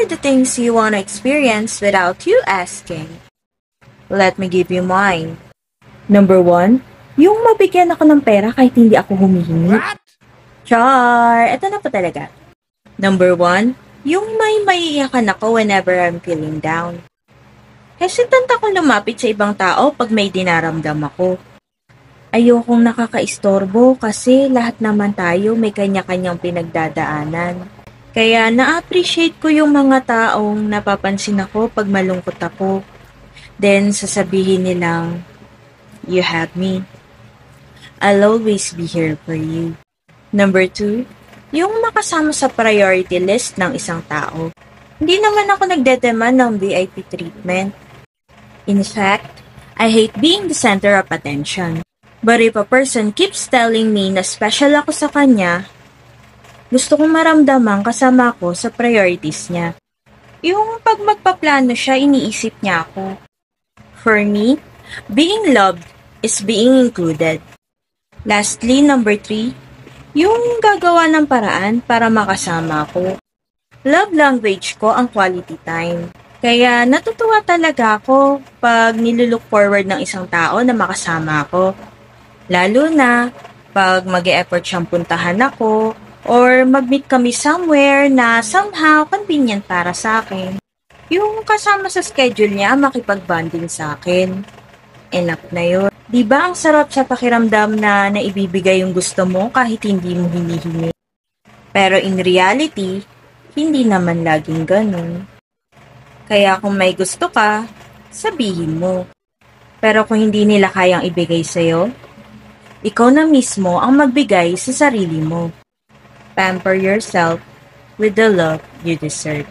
are the things you want to experience without you asking? Let me give you mine. Number 1, yung mabigyan ako ng pera kahit hindi ako humihingi. Char! Ito na po talaga. Number 1, yung may maiiyakan ako whenever I'm feeling down. Hesitant ako lumapit sa ibang tao pag may dinaramdam ako. Ayokong nakakaistorbo kasi lahat naman tayo may kanya-kanyang pinagdadaanan. Kaya na-appreciate ko yung mga taong napapansin ako pag malungkot ako. Then sasabihin nilang, "You have me. I'll always be here for you." Number 2, yung makasama sa priority list ng isang tao. Hindi naman ako nagdedemand ng VIP treatment. In fact, I hate being the center of attention. But if a person keeps telling me na special ako sa kanya, gusto kong maramdaman kasama ko sa priorities niya. Yung pag magpaplano siya, iniisip niya ako. For me, being loved is being included. Lastly, number 3, yung gagawa ng paraan para makasama ko. Love language ko ang quality time. Kaya natutuwa talaga ako pag nilulook forward ng isang tao na makasama ako. Lalo na pag mag-e-effort siyang puntahan ako or mag-meet kami somewhere na somehow convenient para sa akin. Yung kasama sa schedule niya makipag-bonding sa akin. Enough na yun. Diba ang sarap sa pakiramdam na naibibigay yung gusto mo kahit hindi mo hinihingi? Pero in reality, hindi naman laging ganun. Kaya kung may gusto ka, sabihin mo. Pero kung hindi nila kayang ibigay sa'yo, ikaw na mismo ang magbigay sa sarili mo. Pamper yourself with the love you deserve.